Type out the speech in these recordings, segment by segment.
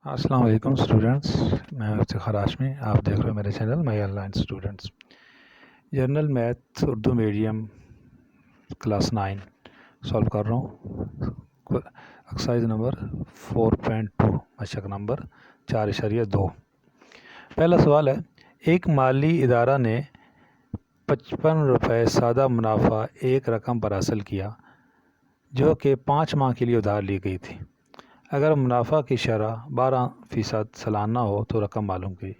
السلام علیکم اسٹوڈنٹس، میں افتخار ہاشمی، آپ دیکھ رہے ہو میرے channel my on line students. General math Urdu medium class 9 solve کر رہا ہوں، ایکسرسائز نمبر 4.2، مشق نمبر 4.2۔ پہلا سوال ہے، ایک مالی ادارہ نے 55 روپے سادہ منافع ایک رقم پر حاصل کیا جو کہ 5 ماہ کے لیے ادھار لی گئی تھی۔ اگر منافع کی شرح 12% سالانہ ہو تو رقم معلوم کی۔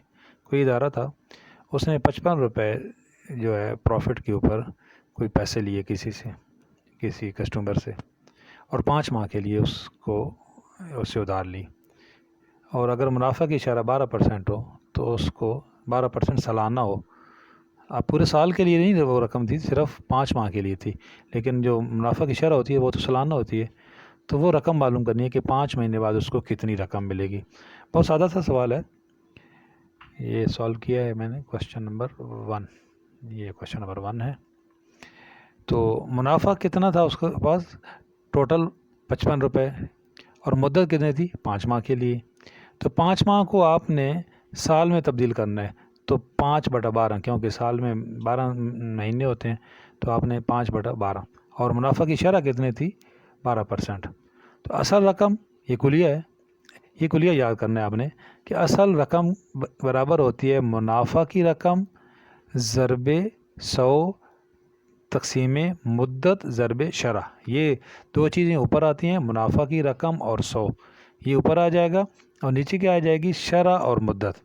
کوئی ادارہ تھا، اس نے 55 روپے جو ہے پروفٹ کے اوپر کوئی پیسے لیے کسی کسٹمر سے، اور 5 ماہ کے لیے اس سے ادھار لی، اور اگر منافع کی شرح 12% ہو تو اس کو 12% سالانہ ہو۔ اب پورے سال کے لیے نہیں وہ رقم تھی، صرف 5 ماہ کے لیے تھی، لیکن جو منافع کی شرح ہوتی ہے وہ تو سالانہ ہوتی ہے، تو وہ رقم معلوم کرنی ہے کہ 5 مہینے بعد اس کو کتنی رقم ملے گی۔ بہت سادہ سا سوال ہے، یہ سالو کیا ہے میں نے کوشچن نمبر 1، یہ کوشچن نمبر 1 ہے۔ تو منافع کتنا تھا اس کے پاس؟ ٹوٹل 55 روپے، اور مدت کتنی تھی؟ 5 ماہ کے لیے۔ تو 5 ماہ کو آپ نے سال میں تبدیل کرنا ہے، تو 5/12، کیونکہ سال میں 12 مہینے ہوتے ہیں، تو آپ نے 5/12، اور منافع کی شرح کتنی تھی؟ 12%۔ تو اصل رقم یہ کلیہ ہے، یہ کلیہ یاد کرنا ہے آپ نے کہ اصل رقم برابر ہوتی ہے منافع کی رقم ضرب 100 تقسیم مدت ضرب شرح۔ یہ دو چیزیں اوپر آتی ہیں، منافع کی رقم اور 100، یہ اوپر آ جائے گا، اور نیچے کیا آ جائے گی؟ شرح اور مدت۔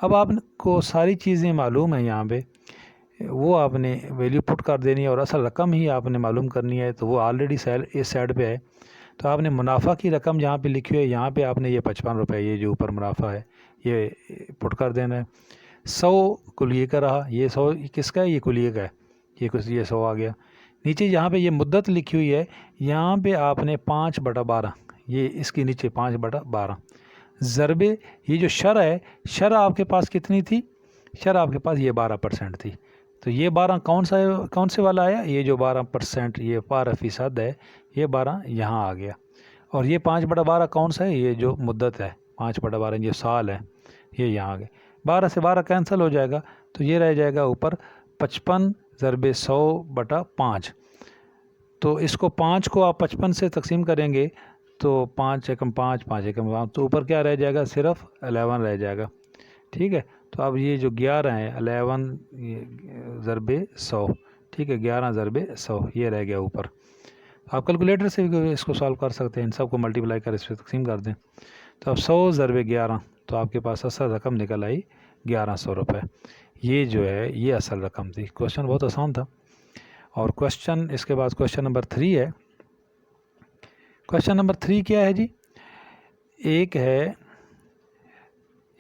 اب آپ کو ساری چیزیں معلوم ہیں، یہاں پہ وہ آپ نے ویلیو پٹ کر دینی ہے، اور اصل رقم ہی آپ نے معلوم کرنی ہے، تو وہ آلریڈی اس سائڈ پہ ہے۔ تو آپ نے منافع کی رقم جہاں پہ لکھی ہوئی ہے، یہاں پہ آپ نے یہ 55 روپے، یہ جو اوپر منافع ہے، یہ پٹ کر دینا ہے۔ 100 کلیے کا رہا، یہ 100 کس کا ہے؟ یہ کلیے کا ہے، یہ 100 آ گیا۔ نیچے جہاں پہ یہ مدت لکھی ہوئی ہے، یہاں پہ آپ نے 5/12، یہ اس کے نیچے 5/12 ضرب یہ جو شرح ہے، شرح آپ کے پاس کتنی تھی؟ شرح آپ کے پاس یہ 12% تھی، تو یہ 12 کون سے والا آیا؟ یہ جو 12%، یہ 12% ہے، یہ 12 یہاں آ گیا، اور یہ 5/12 کون سا ہے؟ یہ جو مدت ہے 5/12، یہ سال ہے، یہ یہاں آ گیا۔ 12 سے 12 کینسل ہو جائے گا، تو یہ رہ جائے گا اوپر 55 ضرب 100/5۔ تو اس کو 5 کو آپ 55 سے تقسیم کریں گے تو 5 × 5 5 × 5، تو اوپر کیا رہ جائے گا؟ صرف 11 رہ جائے گا، ٹھیک ہے۔ تو اب یہ جو 11 ہے، 11 ضرب 100، ٹھیک ہے، 11 ضرب 100، یہ رہ گیا اوپر۔ آپ کیلکولیٹر سے بھی اس کو سالو کر سکتے ہیں، ان سب کو ملٹیپلائی کر اس پہ تقسیم کر دیں، تو اب 100 ضرب 11، تو آپ کے پاس اصل رقم نکل آئی 1100 روپے۔ یہ جو ہے یہ اصل رقم تھی۔ کوشچن بہت آسان تھا۔ اور کوشچن اس کے بعد کوشچن نمبر 3 ہے۔ کوشچن نمبر 3 کیا ہے جی؟ ایک ہے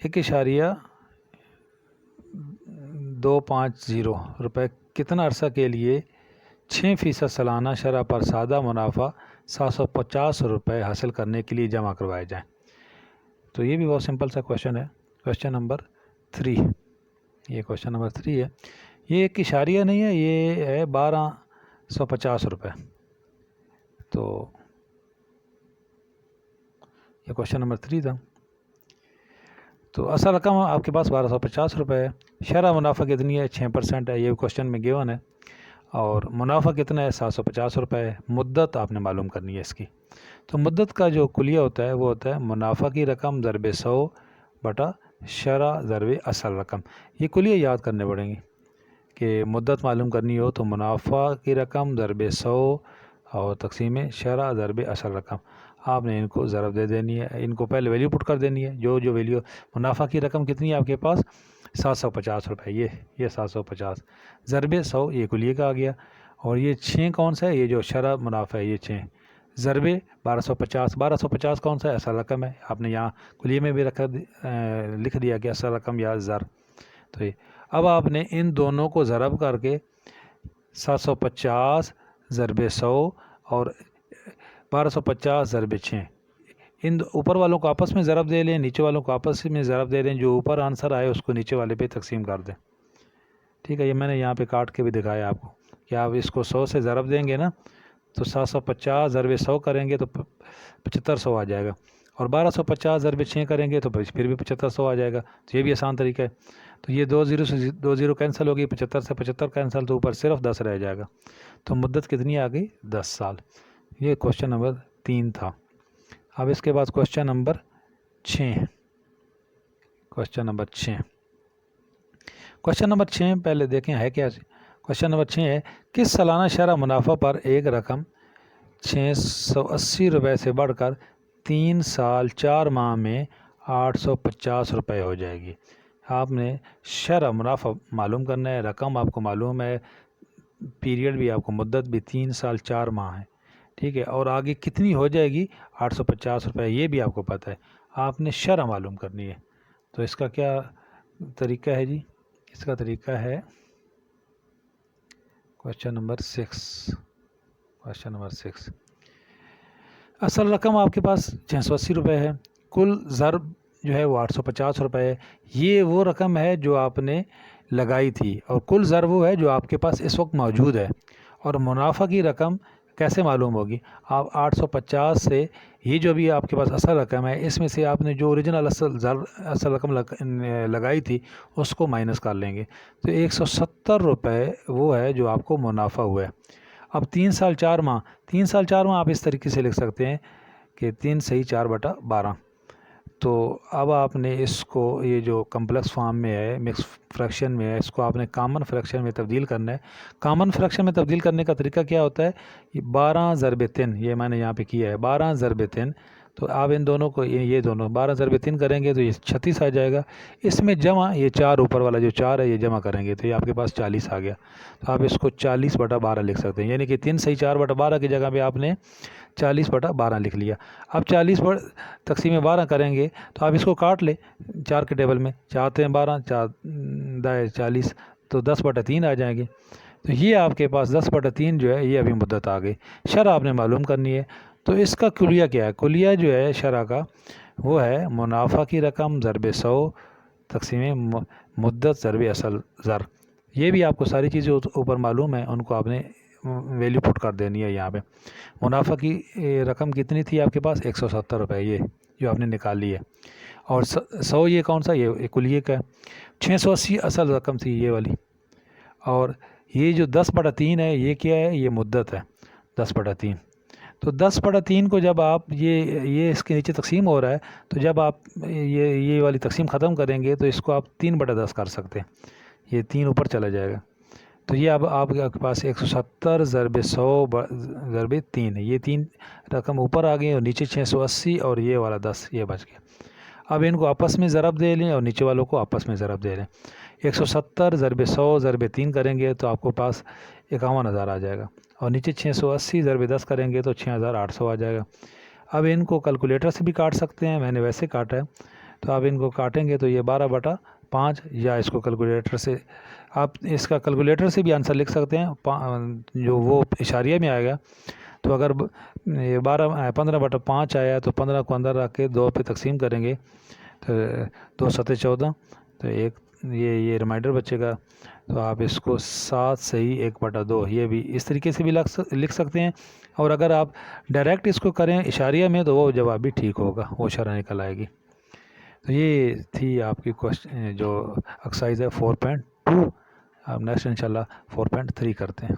1.250 روپے کتنا عرصہ کے لیے 6% سالانہ شرح پر سادہ منافع 750 روپے حاصل کرنے کے لیے جمع کروائے جائیں؟ تو یہ بھی بہت سمپل سا کوشچن ہے، کوشچن نمبر 3، یہ کوشچن نمبر 3 ہے۔ یہ ایک اشاریہ نہیں ہے، یہ ہے 1250 روپے۔ تو یہ کوشچن نمبر 3 تھا۔ تو اصل رقم آپ کے پاس 1250 روپے ہے، شرح منافع کتنی ہے؟ 6% ہے، یہ کوشچن میں گیون ہے، اور منافع کتنا ہے؟ 750 روپے ہے۔ مدت آپ نے معلوم کرنی ہے اس کی، تو مدت کا جو کلیہ ہوتا ہے وہ ہوتا ہے منافع کی رقم ضرب 100 شرح ضرب اصل رقم۔ یہ کلیہ یاد کرنے پڑیں گے کہ مدت معلوم کرنی ہو تو منافع کی رقم ضرب 100 اور تقسیم شرح ضرب اصل رقم۔ آپ نے ان کو ضرب دے دینی ہے، ان کو پہلے ویلیو پٹ کر دینی ہے، جو ویلیو منافع کی رقم کتنی ہے آپ کے پاس؟ 750 روپے، یہ 750 ضرب 100، یہ کلیے کا آ گیا، اور یہ 6 کون سا ہے؟ یہ جو شرح منافع ہے، یہ 6 ضرب 1250، 1250 کون سا ہے؟ اصل رقم ہے، آپ نے یہاں کلیے میں بھی لکھ دیا کہ اصل رقم یا ضرب۔ تو اب آپ نے ان دونوں کو ضرب کر کے 750 ضرب 100 اور 1250 ضرب 6، ان اوپر والوں کو آپس میں ضرب دے لیں، نیچے والوں کو آپس میں ضرب دے دیں، جو اوپر آنسر آئے اس کو نیچے والے پہ تقسیم کر دیں، ٹھیک ہے۔ یہ میں نے یہاں پہ کاٹ کے بھی دکھایا آپ کو کہ آپ اس کو 100 سے ضرب دیں گے نا، تو 750 ضرب 100 کریں گے تو 7500 آ جائے گا، اور 1250 ضرب 6 کریں گے تو پھر بھی 7500 آ جائے گا. تو یہ بھی آسان طریقہ ہے. تو یہ 2 0 سے 2 0 کینسل ہوگی, 75 سے 75 کینسل, تو اوپر صرف 10 رہ جائے گا. تو مدت کتنی آ گئی؟ 10 سال. یہ کوشچن نمبر 3 تھا. اب اس کے بعد کوشچن نمبر 6. کوشچن نمبر 6 پہلے دیکھیں ہے کیا. کوشچن نمبر 6 ہے کس سالانہ شرح منافع پر ایک رقم 680 روپے سے بڑھ کر 3 سال 4 ماہ میں 850 روپے ہو جائے گی. آپ نے شرح منافع معلوم کرنا ہے, رقم آپ کو معلوم ہے, پیریڈ بھی آپ کو, مدت بھی 3 سال 4 ماہ ہے, ٹھیک ہے, اور آگے کتنی ہو جائے گی 850 روپے, یہ بھی آپ کو پتہ ہے. آپ نے شرح معلوم کرنی ہے. تو اس کا کیا طریقہ ہے جی؟ اس کا طریقہ ہے کوشچن نمبر 6. کوشچن نمبر 6, اصل رقم آپ کے پاس 680 روپے ہے, کل ضرب جو ہے وہ 850 روپے ہے. یہ وہ رقم ہے جو آپ نے لگائی تھی, اور کل ضرب وہ ہے جو آپ کے پاس اس وقت موجود ہے. اور منافع کی رقم کیسے معلوم ہوگی؟ آپ 850 سے یہ جو بھی آپ کے پاس اصل رقم ہے, اس میں سے آپ نے جو اوریجنل اصل رقم لگائی تھی اس کو مائنس کر لیں گے. تو 170 روپے وہ ہے جو آپ کو منافع ہوا ہے. اب 3 سال 4 ماہ, 3 سال 4 ماہ آپ اس طریقے سے لکھ سکتے ہیں کہ 3 صحیح 4/12. تو اب آپ نے اس کو, یہ جو کمپلیکس فارم میں ہے, مکس فریکشن میں ہے, اس کو آپ نے کامن فریکشن میں تبدیل کرنا ہے. کامن فریکشن میں تبدیل کرنے کا طریقہ کیا ہوتا ہے؟ یہ 12 ضرب 3, یہ میں نے یہاں پہ کیا ہے 12 ضرب 3. تو آپ ان دونوں کو, یہ دونوں 12 ضرب 3 کریں گے تو یہ 36 آ جائے گا. اس میں جمع, یہ 4 اوپر والا جو 4 ہے یہ جمع کریں گے تو یہ آپ کے پاس 40 آ گیا. تو آپ اس کو 40/12 لکھ سکتے ہیں, یعنی کہ 3 صحیح 4/12 کی جگہ پہ آپ نے 40/12 لکھ لیا. اب 40 تقسیم 12 کریں گے تو آپ اس کو کاٹ لیں 4 کے ٹیبل میں, 4 × 12 4 دائیں 40, تو 10/3 آ جائیں گے. تو یہ آپ کے پاس 10/3 جو ہے یہ ابھی مدت آ گئی. شرح آپ نے معلوم کرنی ہے. تو اس کا کلیہ کیا ہے؟ کلیہ جو ہے شرح کا وہ ہے منافع کی رقم ضرب 100 تقسیم مدت ضرب اصل زر. یہ بھی آپ کو ساری چیزیں اوپر معلوم ہے, ان کو آپ نے ویلیو پٹ کر دینی ہے. یہاں پہ منافع کی رقم کتنی تھی آپ کے پاس؟ 170 روپے, یہ جو آپ نے نکال لی ہے. اور 100 یہ کون سا؟ یہ کلیے کا ہے. 680 اصل رقم تھی یہ والی. اور یہ جو 10/3 ہے یہ کیا ہے؟ یہ مدت ہے 10/3. تو 10/3 کو جب آپ یہ اس کے نیچے تقسیم ہو رہا ہے, تو جب آپ یہ والی تقسیم ختم کریں گے تو اس کو آپ 3/10 کر سکتے ہیں. یہ 3 اوپر چلا جائے گا. تو یہ اب آپ کے پاس 170 ضرب 100 ضرب 3 ہے. یہ 3 رقم اوپر آ گئی اور نیچے 680 اور یہ والا 10 یہ بچ گیا. اب ان کو آپس میں ضرب دے لیں اور نیچے والوں کو آپس میں ضرب دے لیں. 170 ضرب 100 ضرب 3 کریں گے تو آپ کو پاس 51,000 آ جائے گا. اور نیچے 680 ضرب 10 کریں گے تو 6,800 آ جائے گا. اب ان کو کیلکولیٹر سے بھی کاٹ سکتے ہیں, میں نے ویسے کاٹا ہے. تو آپ ان کو کاٹیں گے تو یہ 12/5, یا اس کو کیلکولیٹر سے, آپ اس کا کیلکولیٹر سے بھی آنسر لکھ سکتے ہیں, جو وہ اشاریہ میں آئے گا. تو اگر 15/5 آیا تو 15 کو اندر رکھ کے 2 پہ تقسیم کریں گے تو 2 7 14, تو ایک یہ ریمائنڈر بچے گا. تو آپ اس کو 7 صحیح 1/2 یہ بھی اس طریقے سے بھی لکھ سکتے ہیں. اور اگر آپ ڈائریکٹ اس کو کریں اشاریہ میں تو وہ جواب بھی ٹھیک ہوگا, وہ شرح نکل آئے گی. تو یہ تھی آپ کی جو ایکسرسائز ہے 4.2. اب نیکسٹ انشاءاللہ 4.3 کرتے ہیں.